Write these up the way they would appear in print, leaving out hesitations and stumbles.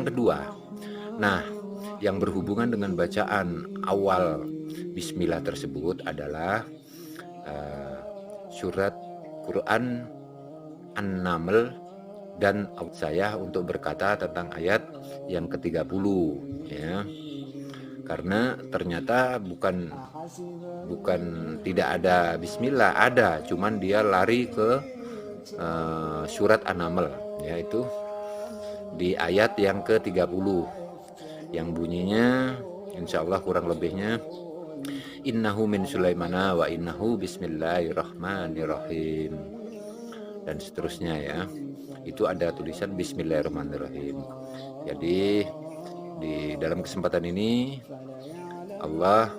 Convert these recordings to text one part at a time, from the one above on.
yang kedua. Nah, yang berhubungan dengan bacaan awal bismillah tersebut adalah surat Quran An-Naml, dan saya untuk berkata tentang ayat yang ke-30 ya. Karena ternyata bukan tidak ada bismillah, ada, cuman dia lari ke surat An-Naml, yaitu di ayat yang ke-30 yang bunyinya insyaallah kurang lebihnya innahu min Sulaimana wa innahu bismillahirrahmanirrahim dan seterusnya ya. Itu ada tulisan bismillahirrahmanirrahim. Jadi di dalam kesempatan ini Allah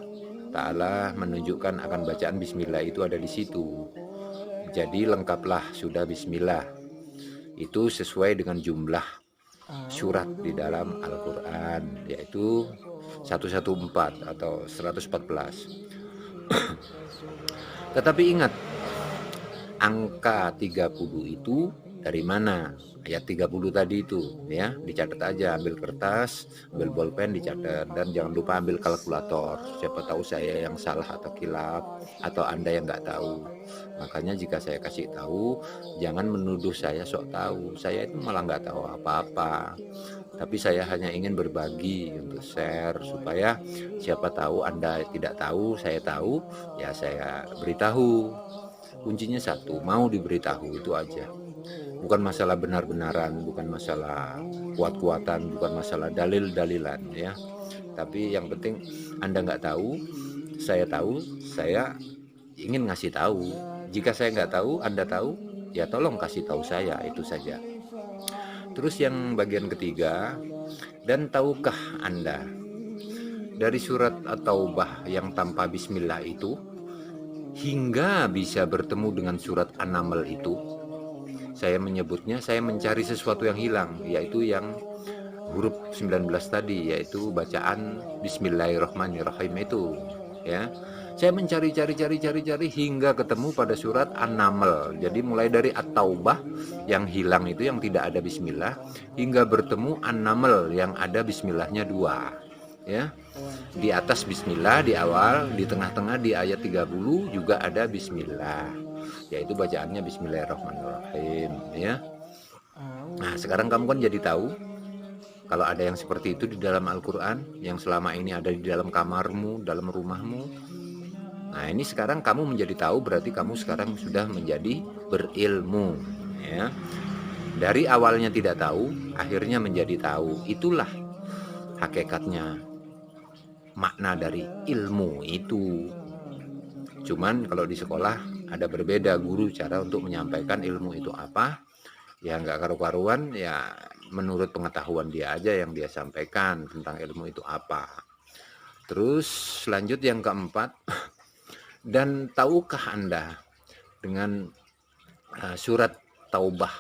Ta'ala menunjukkan akan bacaan bismillah itu ada di situ. Jadi lengkaplah sudah bismillah. Itu sesuai dengan jumlah surat di dalam Al-Quran, yaitu 114 atau 114. Tetapi ingat, angka 30 itu dari mana? Ayat 30 tadi itu ya, dicatat aja, ambil kertas, ambil bolpen, dicatat, dan jangan lupa ambil kalkulator. Siapa tahu saya yang salah atau kilap, atau Anda yang nggak tahu. Makanya jika saya kasih tahu, jangan menuduh saya sok tahu. Saya itu malah nggak tahu apa-apa. Tapi saya hanya ingin berbagi untuk share supaya siapa tahu Anda tidak tahu, saya tahu, ya saya beritahu. Kuncinya satu, mau diberitahu, itu aja. Bukan masalah benar-benaran, bukan masalah kuat-kuatan, bukan masalah dalil-dalilan ya. Tapi yang penting Anda nggak tahu, saya ingin ngasih tahu. Jika saya nggak tahu, Anda tahu, ya tolong kasih tahu saya, itu saja. Terus yang bagian ketiga, dan tahukah Anda dari surat At-Taubah yang tanpa bismillah itu hingga bisa bertemu dengan surat An-Naml itu, saya menyebutnya, saya mencari sesuatu yang hilang, yaitu yang huruf 19 tadi, yaitu bacaan bismillahirrahmanirrahim itu ya. Saya mencari hingga ketemu pada surat An-Naml. Jadi mulai dari At-Taubah yang hilang itu, yang tidak ada bismillah, hingga bertemu An-Naml yang ada bismillahnya 2 ya. Di atas bismillah di awal, di tengah-tengah di ayat 30 juga ada bismillah, yaitu bacaannya bismillahirrahmanirrahim ya. Nah, sekarang kamu kan jadi tahu kalau ada yang seperti itu di dalam Al-Quran, yang selama ini ada di dalam kamarmu, dalam rumahmu. Nah, ini sekarang kamu menjadi tahu, berarti kamu sekarang sudah menjadi berilmu ya. Dari awalnya tidak tahu, akhirnya menjadi tahu. Itulah hakikatnya, makna dari ilmu itu. Cuman kalau di sekolah ada berbeda guru cara untuk menyampaikan ilmu itu apa, ya nggak karu-karuan, ya menurut pengetahuan dia aja yang dia sampaikan tentang ilmu itu apa. Terus lanjut yang keempat, dan tahukah Anda dengan surat Taubah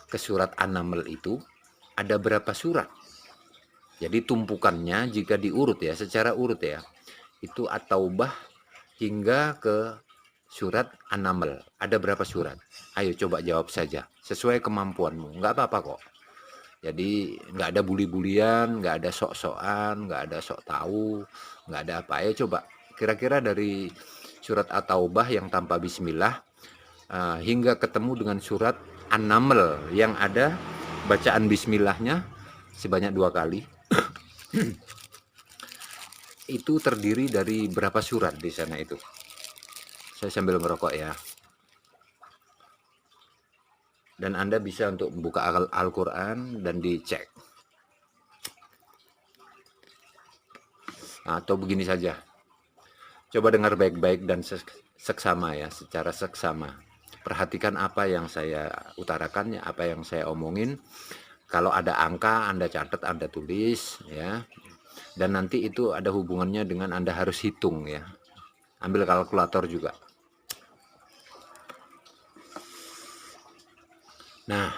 ke surat An-Naml itu ada berapa surat? Jadi tumpukannya jika diurut ya, secara urut ya, itu At-Taubah hingga ke surat An-Naml ada berapa surat? Ayo coba jawab saja sesuai kemampuanmu, nggak apa-apa kok. Jadi nggak ada buli-bulian, nggak ada sok-sokan, nggak ada sok tahu, nggak ada apa. Ayo coba kira-kira dari surat At-Taubah yang tanpa bismillah hingga ketemu dengan surat An-Naml yang ada bacaan bismillahnya sebanyak 2 kali. Itu terdiri dari berapa surat di sana itu? Saya sambil merokok ya. Dan Anda bisa untuk membuka Al-Quran dan dicek. Atau begini saja. Coba dengar baik-baik dan seksama ya, secara seksama. Perhatikan apa yang saya utarakan, apa yang saya omongin. Kalau ada angka Anda catat, Anda tulis ya. Dan nanti itu ada hubungannya dengan Anda harus hitung ya. Ambil kalkulator juga. Nah,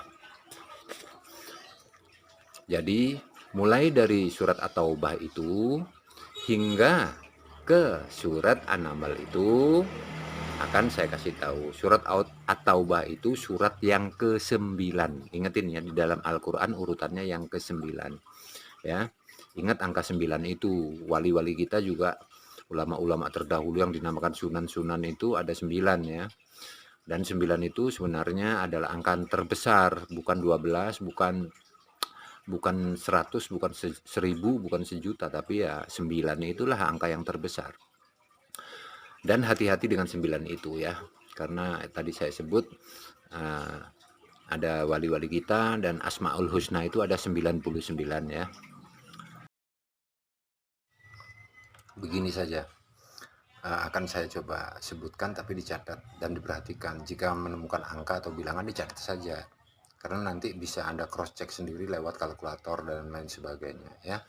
jadi mulai dari surat At-Taubah itu hingga ke surat An-Naml itu akan saya kasih tahu. Surat At-Taubah itu surat yang ke-9. Ingetin ya, di dalam Al-Quran urutannya yang ke-9. ya. Ingat angka 9 itu, wali-wali kita juga ulama-ulama terdahulu yang dinamakan sunan-sunan itu ada 9 ya. Dan 9 itu sebenarnya adalah angka terbesar, bukan 12, bukan 100, bukan 1000, bukan sejuta, tapi ya 9 itulah angka yang terbesar. Dan hati-hati dengan 9 itu ya, karena tadi saya sebut ada wali-wali kita dan Asmaul Husna itu ada 99 ya. Begini saja, akan saya coba sebutkan tapi dicatat dan diperhatikan. Jika menemukan angka atau bilangan dicatat saja, karena nanti bisa Anda cross check sendiri lewat kalkulator dan lain sebagainya ya.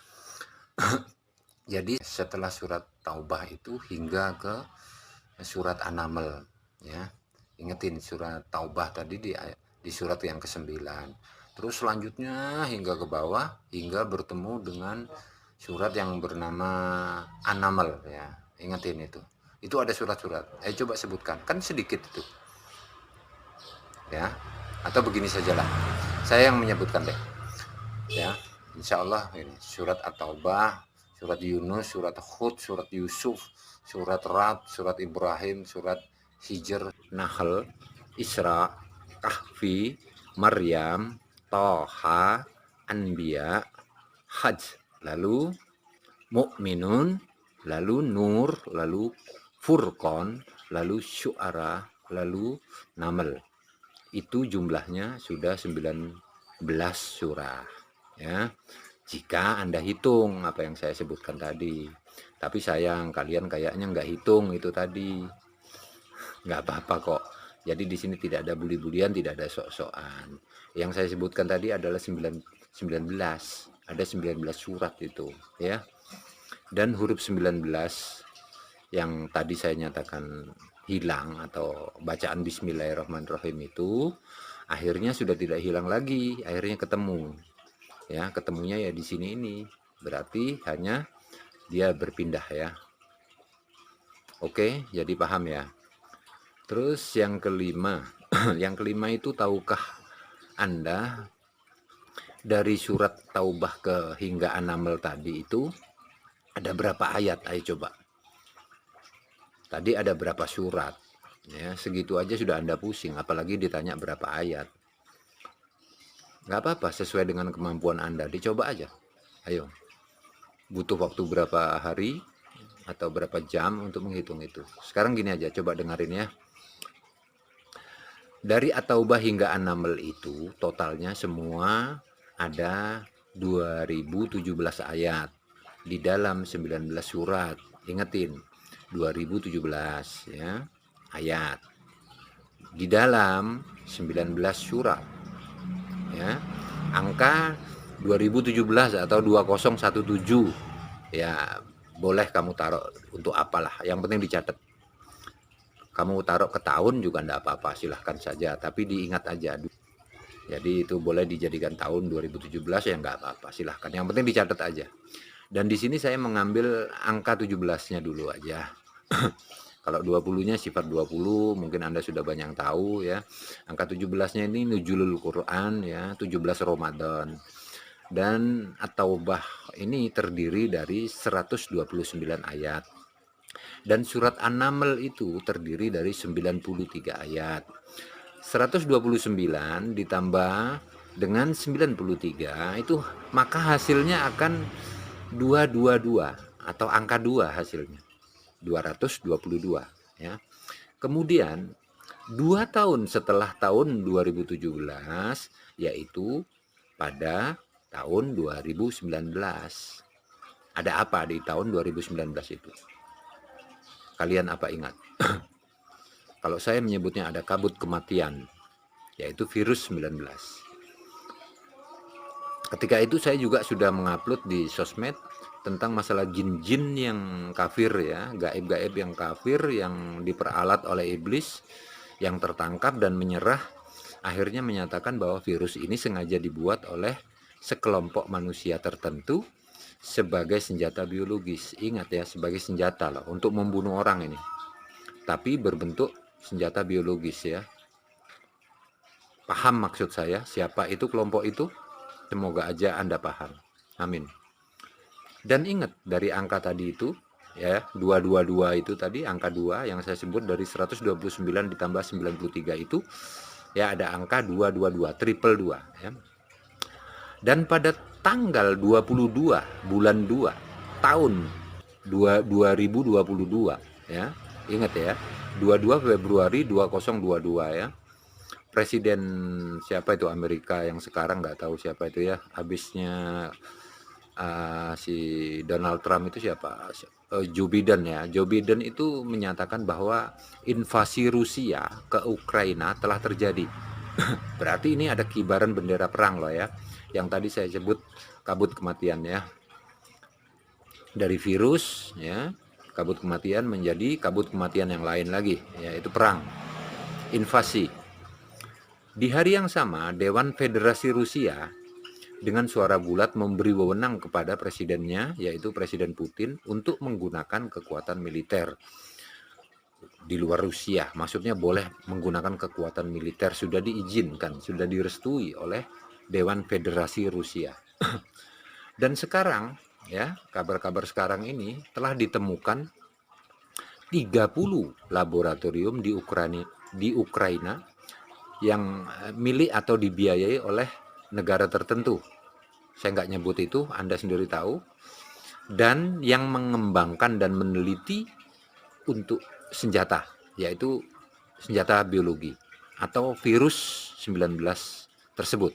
Jadi setelah surat Taubah itu hingga ke surat An-Naml ya. Ingetin surat Taubah tadi di surat yang ke-9. Terus selanjutnya hingga ke bawah hingga bertemu dengan surat yang bernama An-Naml ya. Ingetin itu. Itu ada surat-surat. Coba sebutkan. Kan sedikit itu. Ya. Atau begini sajalah. Saya yang menyebutkan deh. Ya. Insya Allah ini surat At-Taubah, surat Yunus, surat Hud, surat Yusuf, surat Rad, surat Ibrahim, surat Hijr, Nahl, Isra, Kahfi, Maryam, Toha, Anbiya, Hajj, lalu Mukminun, lalu Nur, lalu Furqan, lalu Syu'ara, lalu Naml. Itu jumlahnya sudah 19 surah ya. Jika Anda hitung apa yang saya sebutkan tadi. Tapi sayang kalian kayaknya nggak hitung itu tadi. Nggak apa-apa kok. Jadi di sini tidak ada bully-bulian, tidak ada sok-sokan. Yang saya sebutkan tadi adalah 19. Ada 19 surat itu ya. Dan huruf 19 yang tadi saya nyatakan hilang atau bacaan Bismillahirrahmanirrahim itu akhirnya sudah tidak hilang lagi, akhirnya ketemu. Ya, ketemunya ya di sini ini. Berarti hanya dia berpindah ya. Oke, jadi paham ya. Terus yang kelima, yang kelima itu tahukah Anda dari surat Taubah ke hingga An-Naml tadi itu ada berapa ayat? Ayo coba. Tadi ada berapa surat? Ya, segitu aja sudah Anda pusing, apalagi ditanya berapa ayat. Nggak apa-apa, sesuai dengan kemampuan Anda, dicoba aja. Ayo, butuh waktu berapa hari atau berapa jam untuk menghitung itu. Sekarang gini aja, coba dengerin ya. Dari At-Taubah hingga An-Naml itu totalnya semua ada 2017 ayat di dalam 19 surat. Ingetin, 2017 ya, ayat di dalam 19 surat ya. Angka 2017 atau 2017 ya, boleh kamu taruh untuk apalah, yang penting dicatat. Kamu taruh ke tahun juga enggak apa-apa, silahkan saja, tapi diingat aja. Jadi itu boleh dijadikan tahun 2017 ya enggak apa-apa, silahkan, yang penting dicatat aja. Dan di sini saya mengambil angka 17-nya dulu aja. Kalau 20-nya sifat 20 mungkin Anda sudah banyak tahu ya. Angka 17-nya ini nuzulul Quran ya, 17 Ramadan. Dan At-Taubah ini terdiri dari 129 ayat. Dan surat An-Naml itu terdiri dari 93 ayat. 129 ditambah dengan 93 itu maka hasilnya akan 222 atau angka 2 hasilnya. 222 ya. Kemudian 2 tahun setelah tahun 2017 yaitu pada tahun 2019. Ada apa di tahun 2019 itu? Kalian apa ingat? Kalau saya menyebutnya ada kabut kematian, yaitu virus 19. Ketika itu saya juga sudah mengupload di sosmed tentang masalah jin-jin yang kafir ya, gaib-gaib yang kafir yang diperalat oleh iblis, yang tertangkap dan menyerah, akhirnya menyatakan bahwa virus ini sengaja dibuat oleh sekelompok manusia tertentu sebagai senjata biologis. Ingat ya, sebagai senjata loh, untuk membunuh orang ini. Tapi berbentuk senjata biologis ya. Paham maksud saya? Siapa itu kelompok itu? Semoga aja Anda paham. Amin. Dan ingat dari angka tadi itu ya 222 itu tadi angka 2 yang saya sebut dari 129 ditambah 93 itu ya ada angka 222 triple 2 ya. Dan pada tanggal 22 bulan 2 tahun 2022 ya. Ingat ya. 22 Februari 2022 ya. Presiden siapa itu Amerika yang sekarang nggak tahu siapa itu ya. Habisnya si Donald Trump itu siapa? Joe Biden ya. Joe Biden itu menyatakan bahwa invasi Rusia ke Ukraina telah terjadi. Berarti ini ada kibaran bendera perang loh ya. Yang tadi saya sebut kabut kematian ya. Dari virus ya, kabut kematian menjadi kabut kematian yang lain lagi, yaitu perang, invasi. Di hari yang sama, Dewan Federasi Rusia dengan suara bulat memberi wewenang kepada presidennya, yaitu Presiden Putin, untuk menggunakan kekuatan militer di luar Rusia. Maksudnya boleh menggunakan kekuatan militer, sudah diizinkan, sudah direstui oleh Dewan Federasi Rusia. Dan sekarang, ya, kabar-kabar sekarang ini telah ditemukan 30 laboratorium di Ukraina yang milik atau dibiayai oleh negara tertentu. Saya nggak nyebut itu, Anda sendiri tahu. Dan yang mengembangkan dan meneliti untuk senjata, yaitu senjata biologi atau virus 19 tersebut.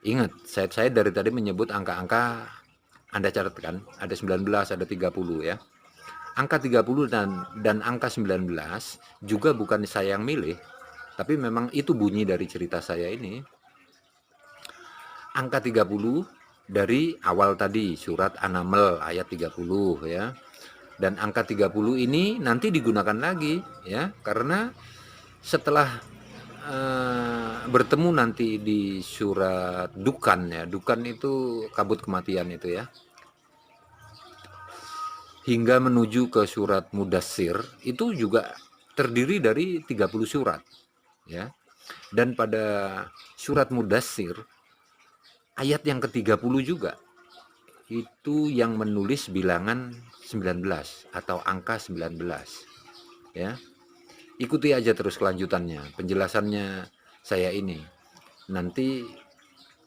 Ingat, saya dari tadi menyebut angka-angka, Anda catatkan, ada 19, ada 30 ya. Angka 30 dan angka 19 juga bukan saya yang milih, tapi memang itu bunyi dari cerita saya ini. Angka 30 dari awal tadi, surat An-Naml ayat 30 ya. Dan angka 30 ini nanti digunakan lagi ya, karena setelah bertemu nanti di surat Dukan ya. Dukan itu kabut kematian itu ya. Hingga menuju ke surat Mudassir itu juga terdiri dari 30 surat ya. Dan pada surat Mudassir ayat yang ke-30 juga itu yang menulis bilangan 19 atau angka 19 ya. Ikuti aja terus kelanjutannya, penjelasannya saya ini. Nanti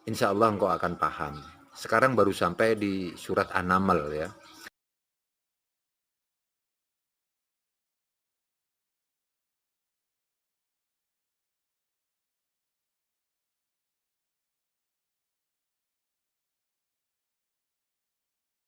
insya Allah engkau akan paham. Sekarang baru sampai di surat An-Naml ya.